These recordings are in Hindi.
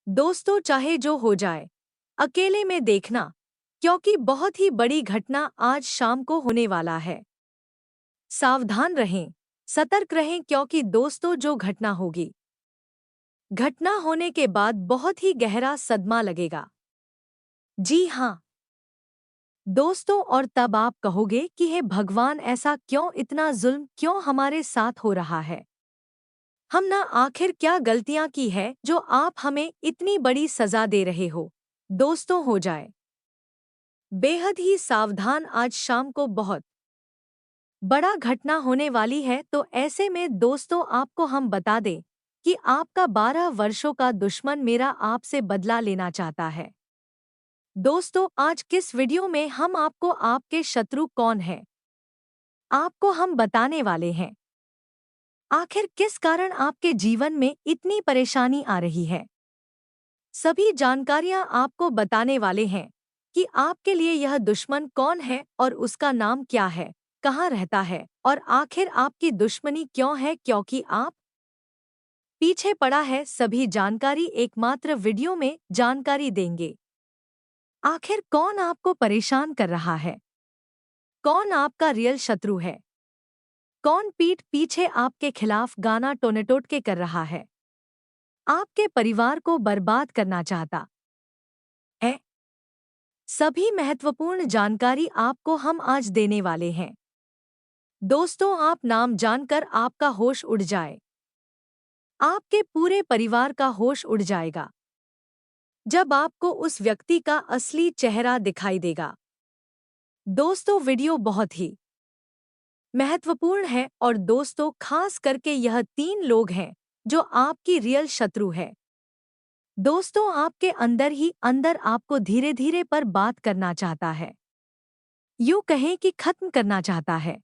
दोस्तों चाहे जो हो जाए, अकेले में देखना, क्योंकि बहुत ही बड़ी घटना आज शाम को होने वाला है। सावधान रहें, सतर्क रहें क्योंकि दोस्तों जो घटना होगी, घटना होने के बाद बहुत ही गहरा सदमा लगेगा। जी हाँ, दोस्तों और तब आप कहोगे कि हे भगवान ऐसा क्यों, इतना जुल्म क्यों हमारे साथ हो रहा है। हम ना आखिर क्या गलतियां की है जो आप हमें इतनी बड़ी सजा दे रहे हो। दोस्तों हो जाए बेहद ही सावधान, आज शाम को बहुत बड़ा घटना होने वाली है। तो ऐसे में दोस्तों आपको हम बता दें कि आपका 12 वर्षों का दुश्मन मेरा आपसे बदला लेना चाहता है। दोस्तों आज किस वीडियो में हम आपको आपके शत्रु कौन है आपको हम बताने वाले हैं। आखिर किस कारण आपके जीवन में इतनी परेशानी आ रही है, सभी जानकारियां आपको बताने वाले हैं कि आपके लिए यह दुश्मन कौन है और उसका नाम क्या है, कहाँ रहता है और आखिर आपकी दुश्मनी क्यों है, क्योंकि आप पीछे पड़ा है। सभी जानकारी एकमात्र वीडियो में जानकारी देंगे। आखिर कौन आपको परेशान कर रहा है, कौन आपका रियल शत्रु है, कौन पीठ पीछे आपके खिलाफ गाना टोनेटोट के कर रहा है, आपके परिवार को बर्बाद करना चाहता है। सभी महत्वपूर्ण जानकारी आपको हम आज देने वाले हैं। दोस्तों आप नाम जानकर आपका होश उड़ जाए, आपके पूरे परिवार का होश उड़ जाएगा जब आपको उस व्यक्ति का असली चेहरा दिखाई देगा। दोस्तों वीडियो बहुत ही महत्वपूर्ण है और दोस्तों खास करके यह 3 लोग हैं जो आपकी रियल शत्रु है। दोस्तों आपके अंदर ही अंदर आपको धीरे धीरे पर बात करना चाहता है, यूं कहें कि खत्म करना चाहता है।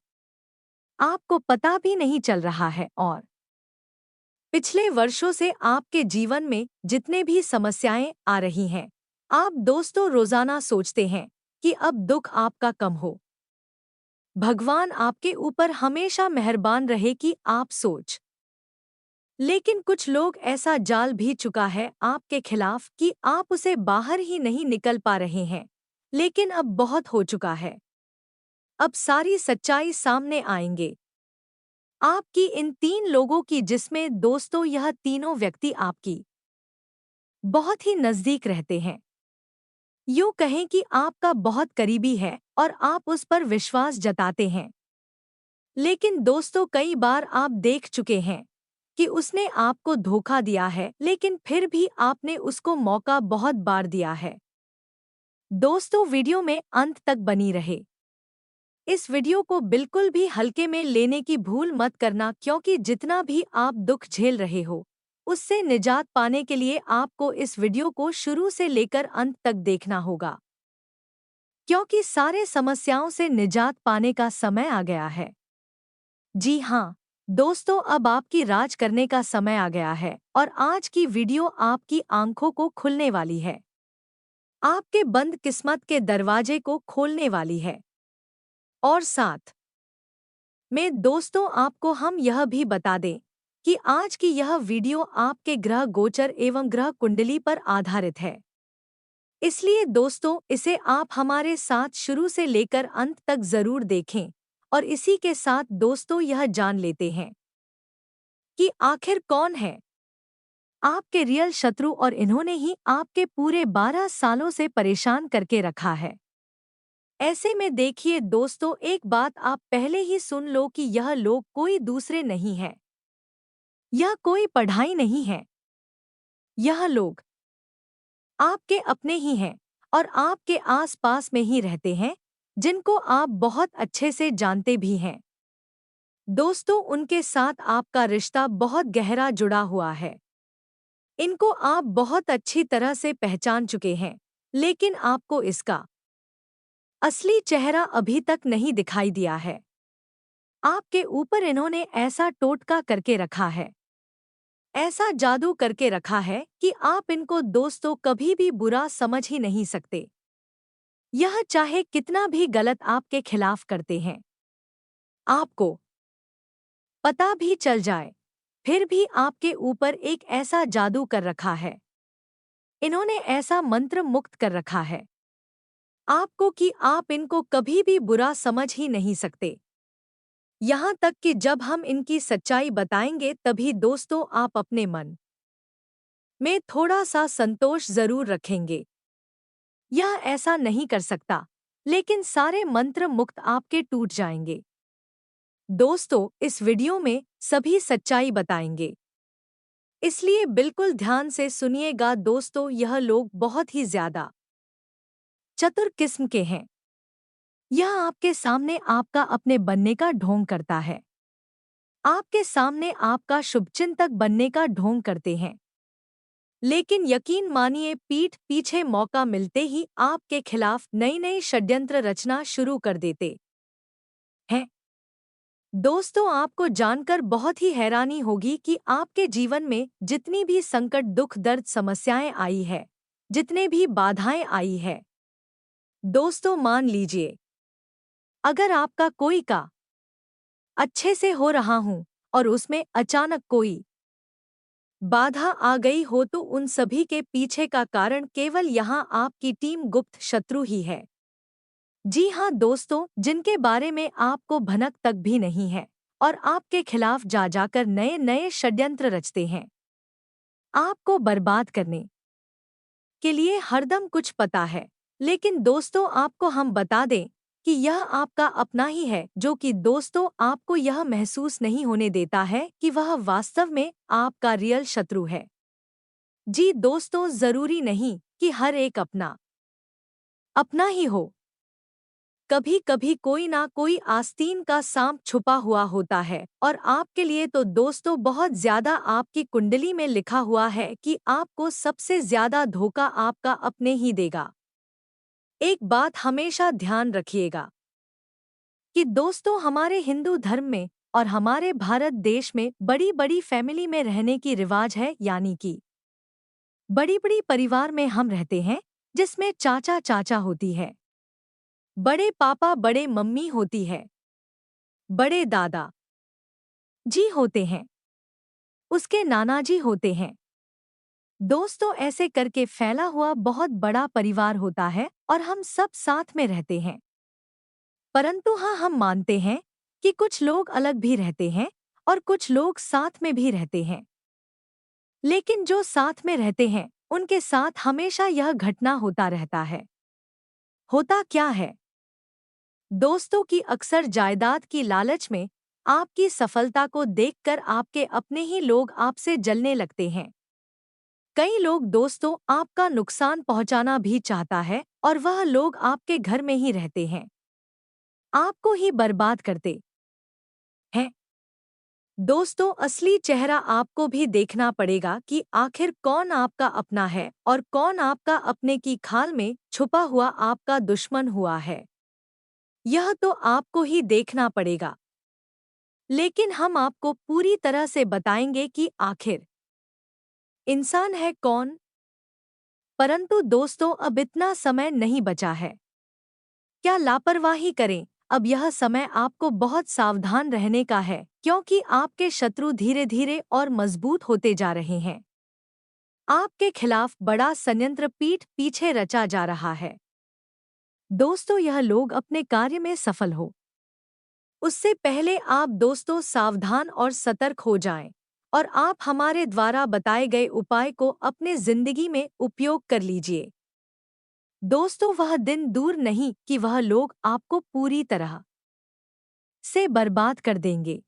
आपको पता भी नहीं चल रहा है और पिछले वर्षों से आपके जीवन में जितने भी समस्याएं आ रही हैं, आप दोस्तों रोजाना सोचते हैं कि अब दुख आपका कम हो, भगवान आपके ऊपर हमेशा मेहरबान रहे कि आप सोच। लेकिन कुछ लोग ऐसा जाल भी चुका है आपके खिलाफ कि आप उसे बाहर ही नहीं निकल पा रहे हैं। लेकिन अब बहुत हो चुका है, अब सारी सच्चाई सामने आएंगे आपकी इन 3 लोगों की, जिसमें दोस्तों यह तीनों व्यक्ति आपकी बहुत ही नजदीक रहते हैं, यूं कहें कि आपका बहुत करीबी है और आप उस पर विश्वास जताते हैं। लेकिन दोस्तों कई बार आप देख चुके हैं कि उसने आपको धोखा दिया है, लेकिन फिर भी आपने उसको मौका बहुत बार दिया है। दोस्तों वीडियो में अंत तक बनी रहे, इस वीडियो को बिल्कुल भी हल्के में लेने की भूल मत करना, क्योंकि जितना भी आप दुख झेल रहे हो उससे निजात पाने के लिए आपको इस वीडियो को शुरू से लेकर अंत तक देखना होगा, क्योंकि सारे समस्याओं से निजात पाने का समय आ गया है। जी हाँ दोस्तों, अब आपकी राज करने का समय आ गया है और आज की वीडियो आपकी आंखों को खुलने वाली है, आपके बंद किस्मत के दरवाजे को खोलने वाली है। और साथ में दोस्तों आपको हम यह भी बता दें कि आज की यह वीडियो आपके ग्रह गोचर एवं ग्रह कुंडली पर आधारित है, इसलिए दोस्तों इसे आप हमारे साथ शुरू से लेकर अंत तक जरूर देखें। और इसी के साथ दोस्तों यह जान लेते हैं कि आखिर कौन है आपके रियल शत्रु और इन्होंने ही आपके पूरे 12 सालों से परेशान करके रखा है। ऐसे में देखिए दोस्तों, एक बात आप पहले ही सुन लो कि यह लोग कोई दूसरे नहीं है, यह कोई पढ़ाई नहीं है, यह लोग आपके अपने ही हैं और आपके आस-पास में ही रहते हैं, जिनको आप बहुत अच्छे से जानते भी हैं। दोस्तों उनके साथ आपका रिश्ता बहुत गहरा जुड़ा हुआ है, इनको आप बहुत अच्छी तरह से पहचान चुके हैं, लेकिन आपको इसका असली चेहरा अभी तक नहीं दिखाई दिया है। आपके ऊपर इन्होंने ऐसा टोटका करके रखा है, ऐसा जादू करके रखा है कि आप इनको दोस्तों कभी भी बुरा समझ ही नहीं सकते। यह चाहे कितना भी गलत आपके खिलाफ करते हैं, आपको पता भी चल जाए, फिर भी आपके ऊपर एक ऐसा जादू कर रखा है इन्होंने ऐसा मंत्र मुक्त कर रखा है आपको कि आप इनको कभी भी बुरा समझ ही नहीं सकते। यहाँ तक कि जब हम इनकी सच्चाई बताएंगे तभी दोस्तों आप अपने मन में थोड़ा सा संतोष जरूर रखेंगे। यह ऐसा नहीं कर सकता, लेकिन सारे मंत्र मुक्त आपके टूट जाएंगे। दोस्तों इस वीडियो में सभी सच्चाई बताएंगे, इसलिए बिल्कुल ध्यान से सुनिएगा। दोस्तों यह लोग बहुत ही ज्यादा चतुर किस्म के हैं। यह आपके सामने आपका अपने बनने का ढोंग करता है, आपके सामने आपका शुभचिंतक बनने का ढोंग करते हैं, लेकिन यकीन मानिए पीठ पीछे मौका मिलते ही आपके खिलाफ नई नई षड्यंत्र रचना शुरू कर देते हैं। दोस्तों आपको जानकर बहुत ही हैरानी होगी कि आपके जीवन में जितनी भी संकट दुख दर्द समस्याएं आई है, जितने भी बाधाएं आई है, दोस्तों मान लीजिए अगर आपका कोई का अच्छे से हो रहा हूं और उसमें अचानक कोई बाधा आ गई हो तो उन सभी के पीछे का कारण केवल यहाँ आपकी टीम गुप्त शत्रु ही है। जी हाँ दोस्तों, जिनके बारे में आपको भनक तक भी नहीं है और आपके खिलाफ जा जाकर नए नए षड्यंत्र रचते हैं, आपको बर्बाद करने के लिए हरदम कुछ पता है। लेकिन दोस्तों आपको हम बता दें कि यह आपका अपना ही है जो कि दोस्तों आपको यह महसूस नहीं होने देता है कि वह वास्तव में आपका रियल शत्रु है। जी दोस्तों जरूरी नहीं कि हर एक अपना अपना ही हो, कभी कभी कोई ना कोई आस्तीन का सांप छुपा हुआ होता है और आपके लिए तो दोस्तों बहुत ज्यादा आपकी कुंडली में लिखा हुआ है कि आपको सबसे ज्यादा धोखा आपका अपने ही देगा। एक बात हमेशा ध्यान रखिएगा कि दोस्तों हमारे हिंदू धर्म में और हमारे भारत देश में बड़ी बड़ी फैमिली में रहने की रिवाज है, यानी कि बड़ी बड़ी परिवार में हम रहते हैं जिसमें चाचा चाचा होती है, बड़े पापा बड़े मम्मी होती है, बड़े दादा जी होते हैं, उसके नाना जी होते हैं। दोस्तों ऐसे करके फैला हुआ बहुत बड़ा परिवार होता है और हम सब साथ में रहते हैं। परंतु हाँ हम मानते हैं कि कुछ लोग अलग भी रहते हैं और कुछ लोग साथ में भी रहते हैं, लेकिन जो साथ में रहते हैं उनके साथ हमेशा यह घटना होता रहता है। होता क्या है दोस्तों की अक्सर जायदाद की लालच में आपकी सफलता को देखकर आपके अपने ही लोग आपसे जलने लगते हैं। कई लोग दोस्तों आपका नुकसान पहुंचाना भी चाहता है और वह लोग आपके घर में ही रहते हैं, आपको ही बर्बाद करते हैं। दोस्तों असली चेहरा आपको भी देखना पड़ेगा कि आखिर कौन आपका अपना है और कौन आपका अपने की खाल में छुपा हुआ आपका दुश्मन हुआ है। यह तो आपको ही देखना पड़ेगा, लेकिन हम आपको पूरी तरह से बताएंगे कि आखिर इंसान है कौन। परंतु दोस्तों अब इतना समय नहीं बचा है, क्या लापरवाही करें। अब यह समय आपको बहुत सावधान रहने का है क्योंकि आपके शत्रु धीरे धीरे और मजबूत होते जा रहे हैं। आपके खिलाफ बड़ा संयंत्र पीठ पीछे रचा जा रहा है। दोस्तों यह लोग अपने कार्य में सफल हो उससे पहले आप दोस्तों सावधान और सतर्क हो जाएं और आप हमारे द्वारा बताए गए उपाय को अपने जिंदगी में उपयोग कर लीजिए। दोस्तों वह दिन दूर नहीं कि वह लोग आपको पूरी तरह से बर्बाद कर देंगे,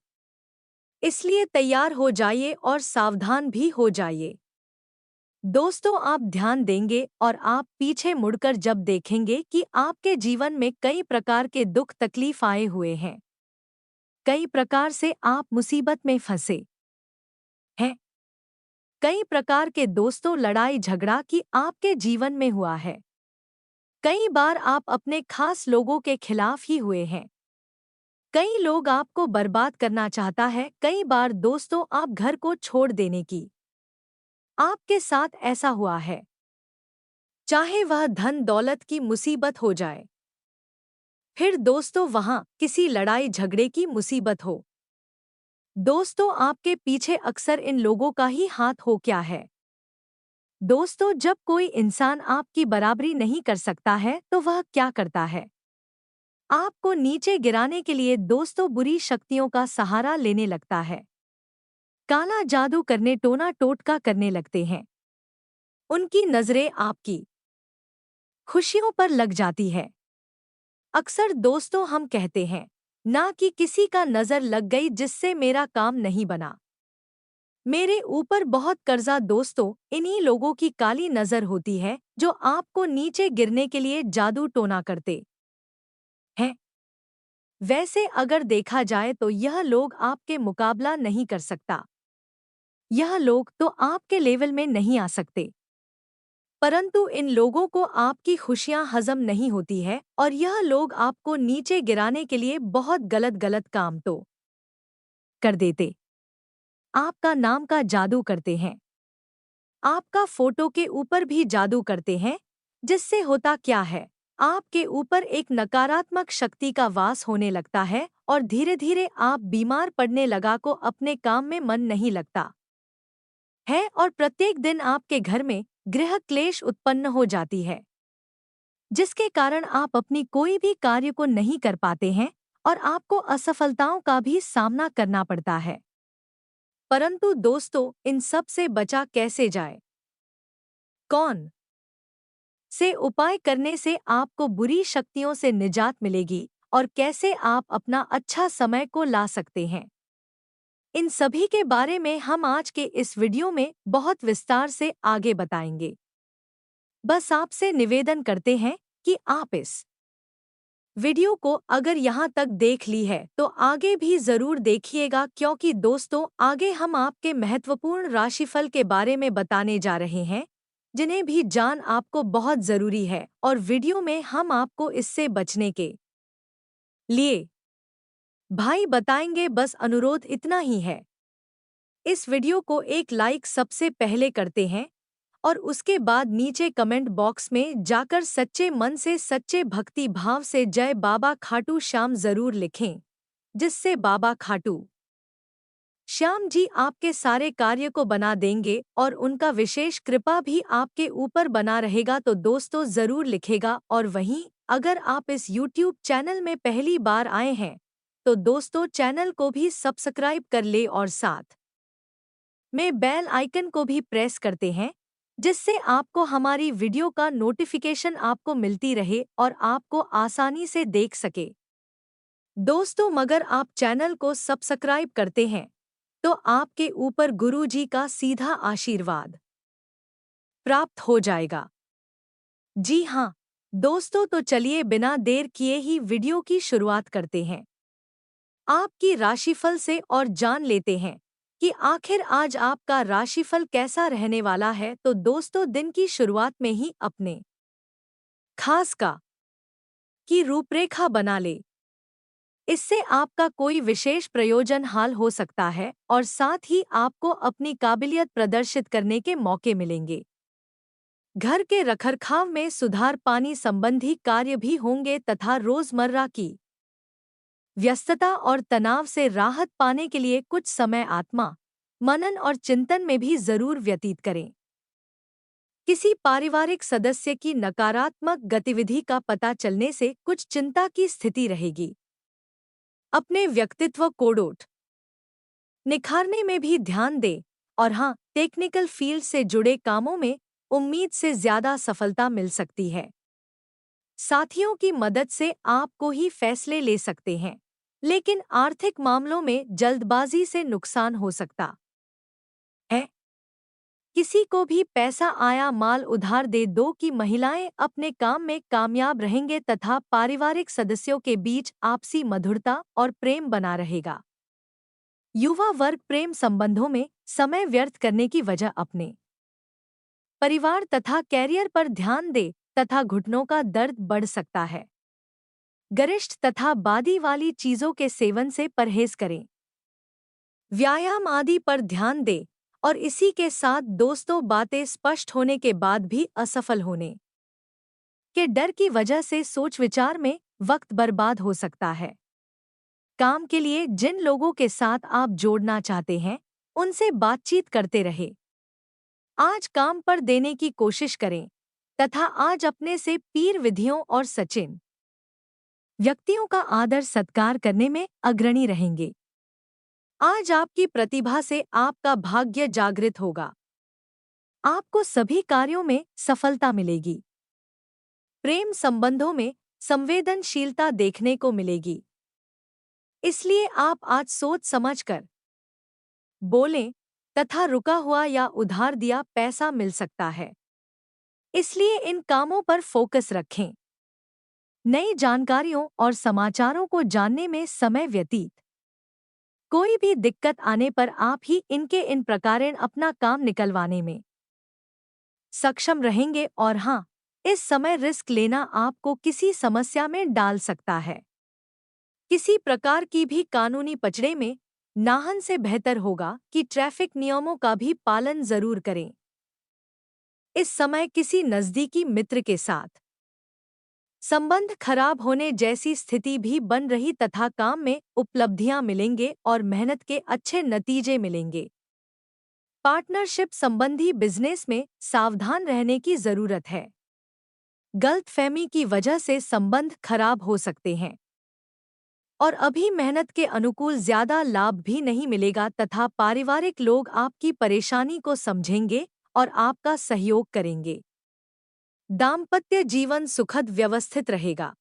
इसलिए तैयार हो जाइए और सावधान भी हो जाइए। दोस्तों आप ध्यान देंगे और आप पीछे मुड़कर जब देखेंगे कि आपके जीवन में कई प्रकार के दुख तकलीफ आए हुए हैं, कई प्रकार से आप मुसीबत में फंसे हैं, कई प्रकार के दोस्तों लड़ाई झगड़ा की आपके जीवन में हुआ है, कई बार आप अपने खास लोगों के खिलाफ ही हुए हैं, कई लोग आपको बर्बाद करना चाहता है, कई बार दोस्तों आप घर को छोड़ देने की आपके साथ ऐसा हुआ है, चाहे वह धन दौलत की मुसीबत हो जाए, फिर दोस्तों वहां किसी लड़ाई झगड़े की मुसीबत हो। दोस्तों आपके पीछे अक्सर इन लोगों का ही हाथ हो क्या है। दोस्तों, जब कोई इंसान आपकी बराबरी नहीं कर सकता है तो वह क्या करता है? आपको नीचे गिराने के लिए दोस्तों बुरी शक्तियों का सहारा लेने लगता है। काला जादू करने, टोना टोटका करने लगते हैं। उनकी नजरें आपकी खुशियों पर लग जाती है। अक्सर दोस्तों हम कहते हैं, ना कि किसी का नजर लग गई जिससे मेरा काम नहीं बना। मेरे ऊपर बहुत कर्जा। दोस्तों, इन्हीं लोगों की काली नजर होती है जो आपको नीचे गिरने के लिए जादू टोना करते हैं। वैसे अगर देखा जाए तो यह लोग आपके मुकाबला नहीं कर सकता। यह लोग तो आपके लेवल में नहीं आ सकते। परंतु इन लोगों को आपकी खुशियां हजम नहीं होती है और यह लोग आपको नीचे गिराने के लिए बहुत गलत गलत काम तो कर देते। आपका नाम का जादू करते हैं। आपका फोटो के ऊपर भी जादू करते हैं। जिससे होता क्या है, आपके ऊपर एक नकारात्मक शक्ति का वास होने लगता है और धीरे धीरे आप बीमार पड़ने लगा को अपने काम में मन नहीं लगता है और प्रत्येक दिन आपके घर में गृह क्लेश उत्पन्न हो जाती है, जिसके कारण आप अपनी कोई भी कार्य को नहीं कर पाते हैं और आपको असफलताओं का भी सामना करना पड़ता है। परंतु दोस्तों, इन सब से बचा कैसे जाए? कौन से उपाय करने से आपको बुरी शक्तियों से निजात मिलेगी और कैसे आप अपना अच्छा समय को ला सकते हैं? इन सभी के बारे में हम आज के इस वीडियो में बहुत विस्तार से आगे बताएंगे। बस आपसे निवेदन करते हैं कि आप इस वीडियो को अगर यहाँ तक देख ली है तो आगे भी जरूर देखिएगा, क्योंकि दोस्तों आगे हम आपके महत्वपूर्ण राशिफल के बारे में बताने जा रहे हैं, जिन्हें भी जान आपको बहुत जरूरी है और वीडियो में हम आपको इससे बचने के लिए भाई बताएंगे। बस अनुरोध इतना ही है, इस वीडियो को एक लाइक सबसे पहले करते हैं और उसके बाद नीचे कमेंट बॉक्स में जाकर सच्चे मन से, सच्चे भक्ति भाव से जय बाबा खाटू श्याम जरूर लिखें, जिससे बाबा खाटू श्याम जी आपके सारे कार्य को बना देंगे और उनका विशेष कृपा भी आपके ऊपर बना रहेगा। तो दोस्तों जरूर लिखेगा। और वहीं अगर आप इस YouTube चैनल में पहली बार आए हैं तो दोस्तों चैनल को भी सब्सक्राइब कर ले और साथ में बेल आइकन को भी प्रेस करते हैं, जिससे आपको हमारी वीडियो का नोटिफिकेशन आपको मिलती रहे और आपको आसानी से देख सके। दोस्तों मगर आप चैनल को सब्सक्राइब करते हैं तो आपके ऊपर गुरु जी का सीधा आशीर्वाद प्राप्त हो जाएगा। जी हाँ दोस्तों, तो चलिए बिना देर किए ही वीडियो की शुरुआत करते हैं आपकी राशिफल से और जान लेते हैं कि आखिर आज आपका राशिफल कैसा रहने वाला है। तो दोस्तों दिन की शुरुआत में ही अपने खास का की रूपरेखा बना ले। इससे आपका कोई विशेष प्रयोजन हाल हो सकता है और साथ ही आपको अपनी काबिलियत प्रदर्शित करने के मौके मिलेंगे। घर के रखरखाव में सुधार, पानी संबंधी कार्य भी होंगे तथा रोजमर्रा की व्यस्तता और तनाव से राहत पाने के लिए कुछ समय आत्मा मनन और चिंतन में भी जरूर व्यतीत करें। किसी पारिवारिक सदस्य की नकारात्मक गतिविधि का पता चलने से कुछ चिंता की स्थिति रहेगी। अपने व्यक्तित्व कोडोट निखारने में भी ध्यान दें और हाँ, टेक्निकल फील्ड से जुड़े कामों में उम्मीद से ज्यादा सफलता मिल सकती है। साथियों की मदद से आप कोई फैसले ले सकते हैं, लेकिन आर्थिक मामलों में जल्दबाजी से नुकसान हो सकता है। किसी को भी पैसा आया माल उधार दे दो कि महिलाएं अपने काम में कामयाब रहेंगे तथा पारिवारिक सदस्यों के बीच आपसी मधुरता और प्रेम बना रहेगा। युवा वर्ग प्रेम संबंधों में समय व्यर्थ करने की वजह अपने परिवार तथा कैरियर पर ध्यान दे तथा घुटनों का दर्द बढ़ सकता है। गरिष्ठ तथा बादी वाली चीजों के सेवन से परहेज करें। व्यायाम आदि पर ध्यान दें और इसी के साथ दोस्तों बातें स्पष्ट होने के बाद भी असफल होने के डर की वजह से सोच विचार में वक्त बर्बाद हो सकता है। काम के लिए जिन लोगों के साथ आप जोड़ना चाहते हैं उनसे बातचीत करते रहे। आज काम पर देने की कोशिश करें तथा आज अपने से पीर विधियों और सचिन व्यक्तियों का आदर सत्कार करने में अग्रणी रहेंगे। आज आपकी प्रतिभा से आपका भाग्य जागृत होगा। आपको सभी कार्यों में सफलता मिलेगी। प्रेम संबंधों में संवेदनशीलता देखने को मिलेगी। इसलिए आप आज सोच समझकर बोलें तथा रुका हुआ या उधार दिया पैसा मिल सकता है। इसलिए इन कामों पर फोकस रखें। नई जानकारियों और समाचारों को जानने में समय व्यतीत। कोई भी दिक्कत आने पर आप ही इनके इन प्रकारेण अपना काम निकलवाने में सक्षम रहेंगे और हाँ, इस समय रिस्क लेना आपको किसी समस्या में डाल सकता है। किसी प्रकार की भी कानूनी पचड़े में नाहन से बेहतर होगा कि ट्रैफिक नियमों का भी पालन जरूर करें। इस समय किसी नजदीकी मित्र के साथ संबंध खराब होने जैसी स्थिति भी बन रही तथा काम में उपलब्धियां मिलेंगे और मेहनत के अच्छे नतीजे मिलेंगे। पार्टनरशिप संबंधी बिजनेस में सावधान रहने की जरूरत है। गलतफहमी की वजह से संबंध खराब हो सकते हैं और अभी मेहनत के अनुकूल ज्यादा लाभ भी नहीं मिलेगा तथा पारिवारिक लोग आपकी परेशानी को समझेंगे और आपका सहयोग करेंगे। दाम्पत्य जीवन सुखद व्यवस्थित रहेगा।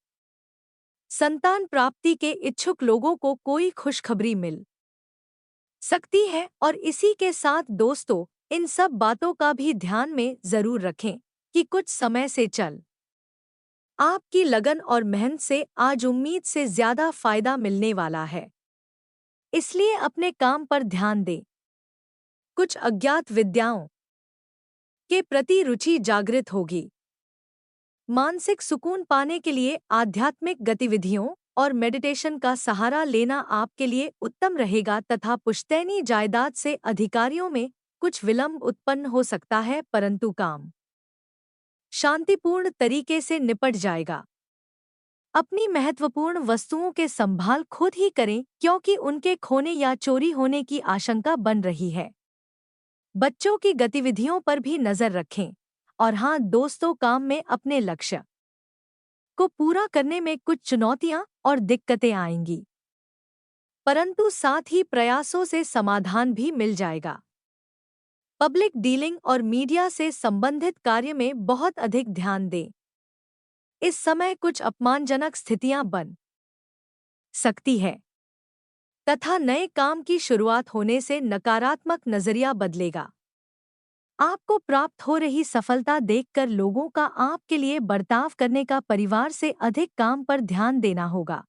संतान प्राप्ति के इच्छुक लोगों को कोई खुशखबरी मिल सकती है और इसी के साथ दोस्तों, इन सब बातों का भी ध्यान में जरूर रखें कि कुछ समय से चल आपकी लगन और मेहनत से आज उम्मीद से ज्यादा फायदा मिलने वाला है। इसलिए अपने काम पर ध्यान दें। कुछ अज्ञात विद्याओं के प्रति रुचि जागृत होगी। मानसिक सुकून पाने के लिए आध्यात्मिक गतिविधियों और मेडिटेशन का सहारा लेना आपके लिए उत्तम रहेगा तथा पुश्तैनी जायदाद से अधिकारियों में कुछ विलंब उत्पन्न हो सकता है, परंतु काम शांतिपूर्ण तरीके से निपट जाएगा। अपनी महत्वपूर्ण वस्तुओं के संभाल खुद ही करें क्योंकि उनके खोने या चोरी होने की आशंका बन रही है। बच्चों की गतिविधियों पर भी नजर रखें और हाँ दोस्तों, काम में अपने लक्ष्य को पूरा करने में कुछ चुनौतियां और दिक्कतें आएंगी, परंतु साथ ही प्रयासों से समाधान भी मिल जाएगा। पब्लिक डीलिंग और मीडिया से संबंधित कार्य में बहुत अधिक ध्यान दें। इस समय कुछ अपमानजनक स्थितियां बन सकती है तथा नए काम की शुरुआत होने से नकारात्मक नजरिया बदलेगा। आपको प्राप्त हो रही सफलता देखकर लोगों का आपके लिए बर्ताव करने का परिवार से अधिक काम पर ध्यान देना होगा।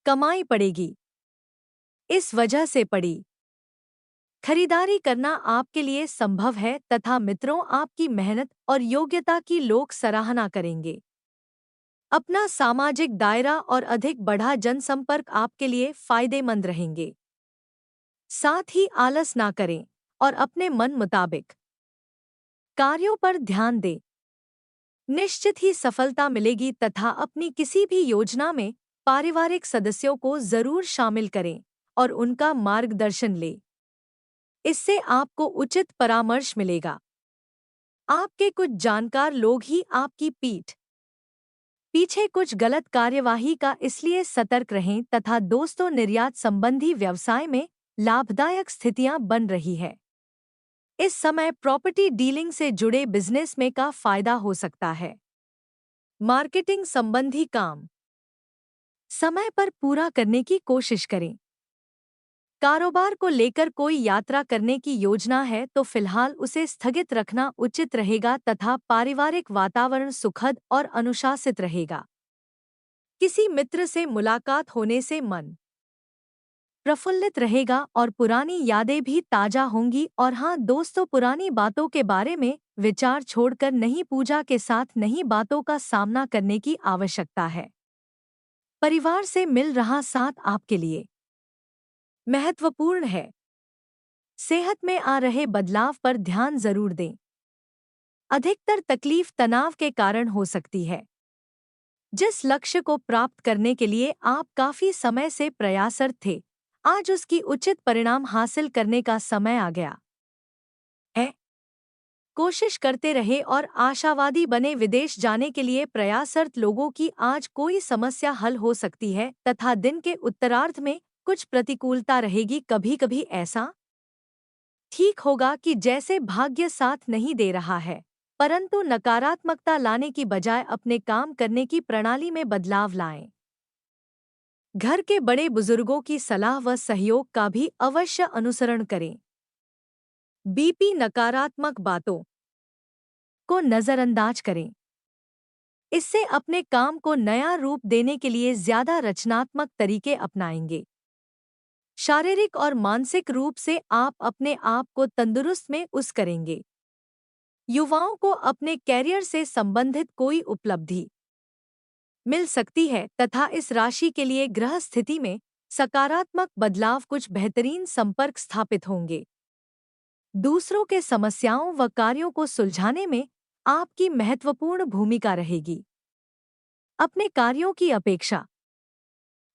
कमाई पड़ेगी, इस वजह से पड़ी खरीदारी करना आपके लिए संभव है तथा मित्रों आपकी मेहनत और योग्यता की लोग सराहना करेंगे। अपना सामाजिक दायरा और अधिक बढ़ा जनसंपर्क आपके लिए फायदेमंद रहेंगे। साथ ही आलस ना करें और अपने मन मुताबिक कार्यों पर ध्यान दें। निश्चित ही सफलता मिलेगी तथा अपनी किसी भी योजना में पारिवारिक सदस्यों को जरूर शामिल करें और उनका मार्गदर्शन लें। इससे आपको उचित परामर्श मिलेगा। आपके कुछ जानकार लोग ही आपकी पीठ पीछे कुछ गलत कार्यवाही का, इसलिए सतर्क रहें तथा दोस्तों, निर्यात संबंधी व्यवसाय में लाभदायक स्थितियां बन रही है। इस समय प्रॉपर्टी डीलिंग से जुड़े बिजनेस में का फायदा हो सकता है। मार्केटिंग संबंधी काम समय पर पूरा करने की कोशिश करें। कारोबार को लेकर कोई यात्रा करने की योजना है तो फिलहाल उसे स्थगित रखना उचित रहेगा तथा पारिवारिक वातावरण सुखद और अनुशासित रहेगा। किसी मित्र से मुलाकात होने से मन प्रफुल्लित रहेगा और पुरानी यादें भी ताजा होंगी। और हाँ दोस्तों, पुरानी बातों के बारे में विचार छोड़कर नई पूजा के साथ नई बातों का सामना करने की आवश्यकता है। परिवार से मिल रहा साथ आपके लिए महत्वपूर्ण है। सेहत में आ रहे बदलाव पर ध्यान जरूर दें। अधिकतर तकलीफ तनाव के कारण हो सकती है। जिस लक्ष्य को प्राप्त करने के लिए आप काफी समय से प्रयासरत थे, आज उसकी उचित परिणाम हासिल करने का समय आ गया है। कोशिश करते रहे और आशावादी बने। विदेश जाने के लिए प्रयासरत लोगों की आज कोई समस्या हल हो सकती है तथा दिन के उत्तरार्ध में कुछ प्रतिकूलता रहेगी। कभी कभी ऐसा ठीक होगा कि जैसे भाग्य साथ नहीं दे रहा है, परंतु नकारात्मकता लाने की बजाय अपने काम करने की प्रणाली में बदलाव लाएं। घर के बड़े बुजुर्गों की सलाह व सहयोग का भी अवश्य अनुसरण करें। बीपी नकारात्मक बातों को नजरअंदाज करें। इससे अपने काम को नया रूप देने के लिए ज्यादा रचनात्मक तरीके अपनाएंगे। शारीरिक और मानसिक रूप से आप अपने आप को तंदुरुस्त में उस करेंगे। युवाओं को अपने कैरियर से संबंधित कोई उपलब्धि मिल सकती है तथा इस राशि के लिए ग्रह स्थिति में सकारात्मक बदलाव, कुछ बेहतरीन संपर्क स्थापित होंगे। दूसरों के समस्याओं व कार्यों को सुलझाने में आपकी महत्वपूर्ण भूमिका रहेगी। अपने कार्यों की अपेक्षा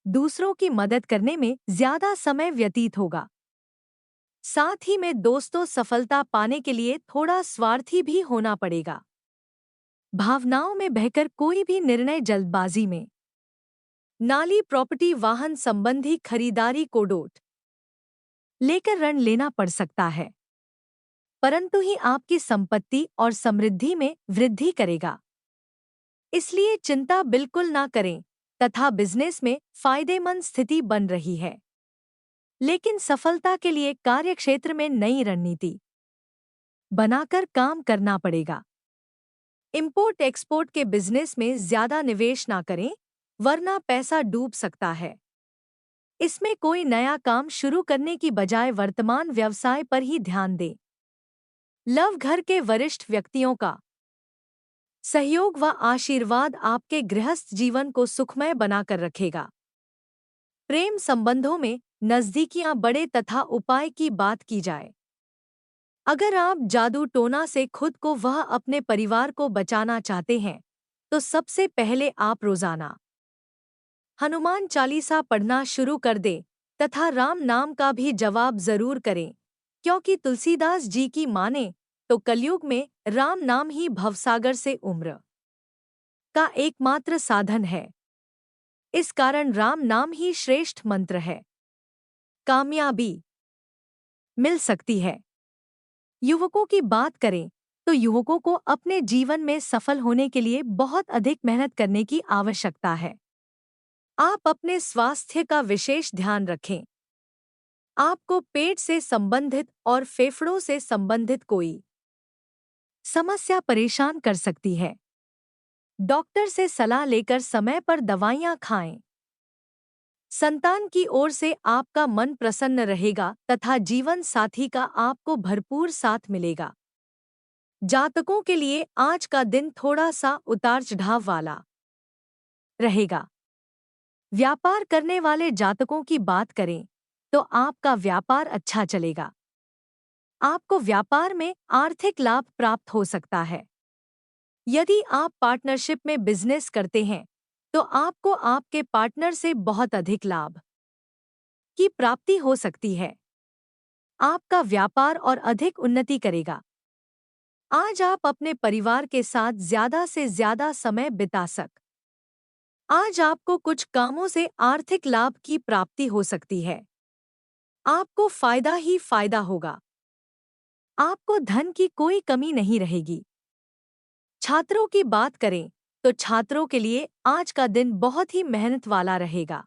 दूसरों की मदद करने में ज्यादा समय व्यतीत होगा। साथ ही में दोस्तों, सफलता पाने के लिए थोड़ा स्वार्थी भी होना पड़ेगा। भावनाओं में बहकर कोई भी निर्णय जल्दबाजी में नाली, प्रॉपर्टी, वाहन संबंधी खरीदारी को डोट लेकर ऋण लेना पड़ सकता है, परंतु ही आपकी संपत्ति और समृद्धि में वृद्धि करेगा। इसलिए चिंता बिल्कुल ना करें तथा बिजनेस में फायदेमंद स्थिति बन रही है, लेकिन सफलता के लिए कार्यक्षेत्र में नई रणनीति बनाकर काम करना पड़ेगा। इंपोर्ट एक्सपोर्ट के बिजनेस में ज्यादा निवेश ना करें, वरना पैसा डूब सकता है। इसमें कोई नया काम शुरू करने की बजाय वर्तमान व्यवसाय पर ही ध्यान दें। लव घर के वरिष्ठ व्यक्तियों का सहयोग व आशीर्वाद आपके गृहस्थ जीवन को सुखमय बनाकर रखेगा। प्रेम संबंधों में नजदीकियां बढ़े तथा उपाय की बात की जाए। अगर आप जादू टोना से खुद को वह अपने परिवार को बचाना चाहते हैं, तो सबसे पहले आप रोजाना हनुमान चालीसा पढ़ना शुरू कर दें तथा राम नाम का भी जवाब जरूर करें, क्योंकि तुलसीदास जी की माने तो कलयुग में राम नाम ही भवसागर से उम्र का एकमात्र साधन है। इस कारण राम नाम ही श्रेष्ठ मंत्र है। कामयाबी मिल सकती है। युवकों की बात करें तो युवकों को अपने जीवन में सफल होने के लिए बहुत अधिक मेहनत करने की आवश्यकता है। आप अपने स्वास्थ्य का विशेष ध्यान रखें। आपको पेट से संबंधित और फेफड़ों से संबंधित कोई समस्या परेशान कर सकती है। डॉक्टर से सलाह लेकर समय पर दवाइयां खाएं। संतान की ओर से आपका मन प्रसन्न रहेगा तथा जीवन साथी का आपको भरपूर साथ मिलेगा। जातकों के लिए आज का दिन थोड़ा सा उतार चढ़ाव वाला रहेगा। व्यापार करने वाले जातकों की बात करें तो आपका व्यापार अच्छा चलेगा। आपको व्यापार में आर्थिक लाभ प्राप्त हो सकता है। यदि आप पार्टनरशिप में बिजनेस करते हैं तो आपको आपके पार्टनर से बहुत अधिक लाभ की प्राप्ति हो सकती है। आपका व्यापार और अधिक उन्नति करेगा। आज आप अपने परिवार के साथ ज्यादा से ज्यादा समय बिता आज आपको कुछ कामों से आर्थिक लाभ की प्राप्ति हो सकती है। आपको फायदा ही फायदा होगा। आपको धन की कोई कमी नहीं रहेगी। छात्रों की बात करें तो छात्रों के लिए आज का दिन बहुत ही मेहनत वाला रहेगा।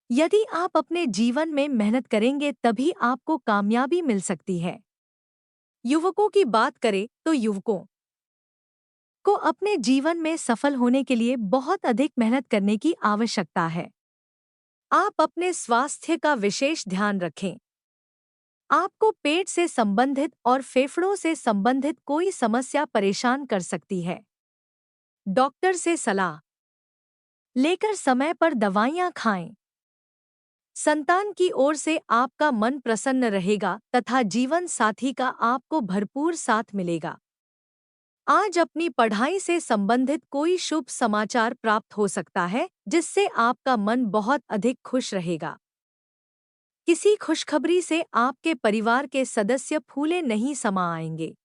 यदि आप अपने जीवन में मेहनत करेंगे तभी आपको कामयाबी मिल सकती है। युवकों की बात करें तो युवकों को अपने जीवन में सफल होने के लिए बहुत अधिक मेहनत करने की आवश्यकता है। आप अपने स्वास्थ्य का विशेष ध्यान रखें। आपको पेट से संबंधित और फेफड़ों से संबंधित कोई समस्या परेशान कर सकती है। डॉक्टर से सलाह लेकर समय पर दवाइयां खाएं। संतान की ओर से आपका मन प्रसन्न रहेगा तथा जीवन साथी का आपको भरपूर साथ मिलेगा। आज अपनी पढ़ाई से संबंधित कोई शुभ समाचार प्राप्त हो सकता है, जिससे आपका मन बहुत अधिक खुश रहेगा। किसी खुशखबरी से आपके परिवार के सदस्य फूले नहीं समा आएंगे।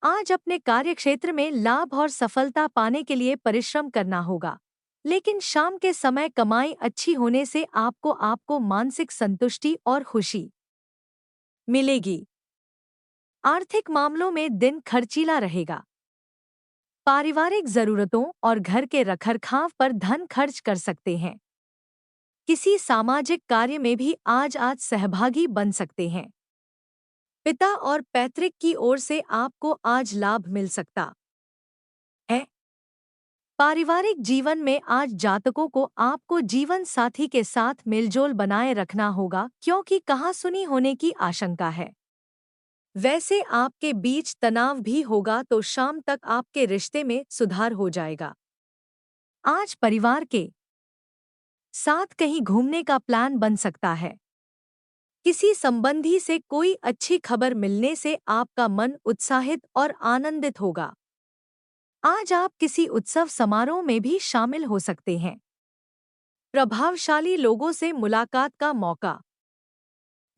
आज अपने कार्यक्षेत्र में लाभ और सफलता पाने के लिए परिश्रम करना होगा, लेकिन शाम के समय कमाई अच्छी होने से आपको मानसिक संतुष्टि और खुशी मिलेगी। आर्थिक मामलों में दिन खर्चीला रहेगा। पारिवारिक जरूरतों और घर के रखरखाव पर धन खर्च कर सकते हैं। किसी सामाजिक कार्य में भी आज सहभागी बन सकते हैं। पिता और पैतृक की ओर से आपको आज लाभ मिल सकता है। पारिवारिक जीवन में आज जातकों को आपको जीवन साथी के साथ मेलजोल बनाए रखना होगा, क्योंकि कहासुनी होने की आशंका है। वैसे आपके बीच तनाव भी होगा, तो शाम तक आपके रिश्ते में सुधार हो जाएगा। आज परिवार के साथ कहीं घूमने का प्लान बन सकता है। किसी संबंधी से कोई अच्छी खबर मिलने से आपका मन उत्साहित और आनंदित होगा। आज आप किसी उत्सव समारोह में भी शामिल हो सकते हैं। प्रभावशाली लोगों से मुलाकात का मौका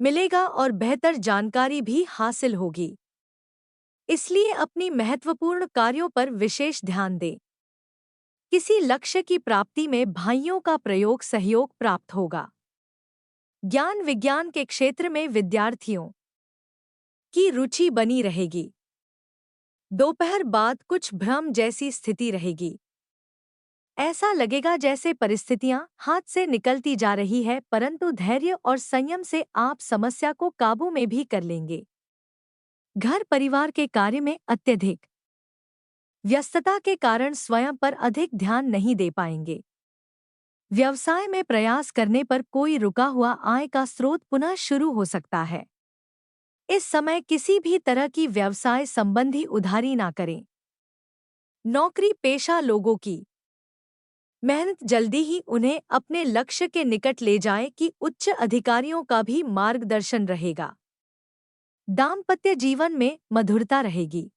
मिलेगा और बेहतर जानकारी भी हासिल होगी। इसलिए अपनी महत्वपूर्ण कार्यों पर विशेष ध्यान दें। किसी लक्ष्य की प्राप्ति में भाइयों का प्रयोग सहयोग प्राप्त होगा। ज्ञान विज्ञान के क्षेत्र में विद्यार्थियों की रुचि बनी रहेगी। दोपहर बाद कुछ भ्रम जैसी स्थिति रहेगी। ऐसा लगेगा जैसे परिस्थितियां हाथ से निकलती जा रही है, परंतु धैर्य और संयम से आप समस्या को काबू में भी कर लेंगे। घर परिवार के कार्य में अत्यधिक व्यस्तता के कारण स्वयं पर अधिक ध्यान नहीं दे पाएंगे। व्यवसाय में प्रयास करने पर कोई रुका हुआ आय का स्रोत पुनः शुरू हो सकता है। इस समय किसी भी तरह की व्यवसाय संबंधी उधारी ना करें। नौकरी पेशा लोगों की मेहनत जल्दी ही उन्हें अपने लक्ष्य के निकट ले जाए कि उच्च अधिकारियों का भी मार्गदर्शन रहेगा। दाम्पत्य जीवन में मधुरता रहेगी।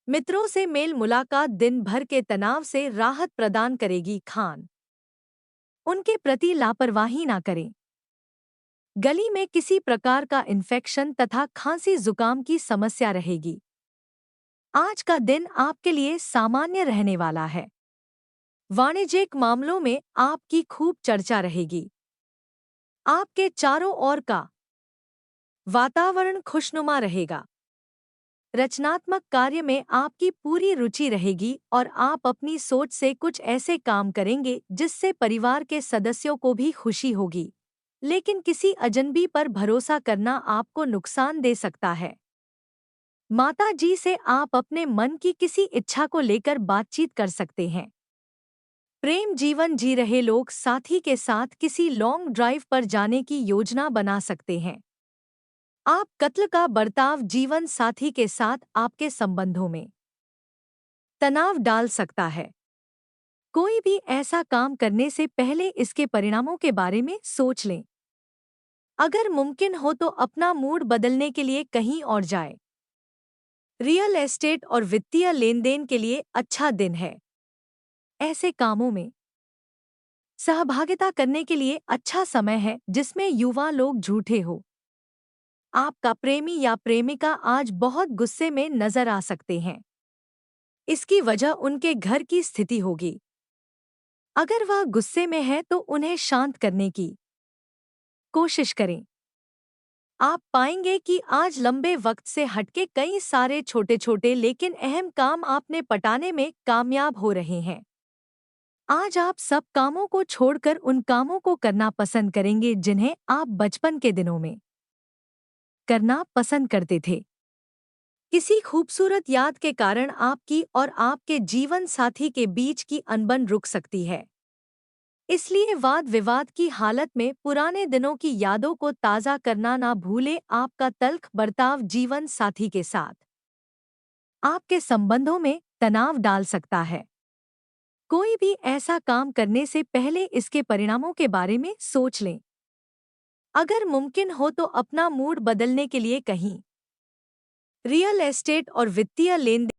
मित्रों से मेल मुलाकात दिन भर के तनाव से राहत प्रदान करेगी। खान उनके प्रति लापरवाही ना करें। गली में किसी प्रकार का इन्फेक्शन तथा खांसी जुकाम की समस्या रहेगी। आज का दिन आपके लिए सामान्य रहने वाला है। वाणिज्यिक मामलों में आपकी खूब चर्चा रहेगी। आपके चारों ओर का वातावरण खुशनुमा रहेगा। रचनात्मक कार्य में आपकी पूरी रुचि रहेगी और आप अपनी सोच से कुछ ऐसे काम करेंगे जिससे परिवार के सदस्यों को भी खुशी होगी। लेकिन किसी अजनबी पर भरोसा करना आपको नुकसान दे सकता है। माता जी से आप अपने मन की किसी इच्छा को लेकर बातचीत कर सकते हैं। प्रेम जीवन जी रहे लोग साथी के साथ किसी लॉन्ग ड्राइव पर जाने की योजना बना सकते हैं। आप कत्ल का बर्ताव जीवन साथी के साथ आपके संबंधों में तनाव डाल सकता है। कोई भी ऐसा काम करने से पहले इसके परिणामों के बारे में सोच लें। अगर मुमकिन हो तो अपना मूड बदलने के लिए कहीं और जाएं। रियल एस्टेट और वित्तीय लेनदेन के लिए अच्छा दिन है। ऐसे कामों में सहभागिता करने के लिए अच्छा समय है जिसमें युवा लोग झूठे हो। आपका प्रेमी या प्रेमिका आज बहुत गुस्से में नजर आ सकते हैं। इसकी वजह उनके घर की स्थिति होगी। अगर वह गुस्से में है तो उन्हें शांत करने की कोशिश करें। आप पाएंगे कि आज लंबे वक्त से हटके कई सारे छोटे छोटे लेकिन अहम काम आपने पटाने में कामयाब हो रहे हैं। आज आप सब कामों को छोड़कर उन कामों को करना पसंद करेंगे जिन्हें आप बचपन के दिनों में करना पसंद करते थे। किसी खूबसूरत याद के कारण आपकी और आपके जीवन साथी के बीच की अनबन रुक सकती है। इसलिए वाद विवाद की हालत में पुराने दिनों की यादों को ताज़ा करना ना भूलें। आपका तल्ख बर्ताव जीवन साथी के साथ आपके संबंधों में तनाव डाल सकता है। कोई भी ऐसा काम करने से पहले इसके परिणामों के बारे में सोच लें। अगर मुमकिन हो तो अपना मूड बदलने के लिए कहीं रियल एस्टेट और वित्तीय लेनदेन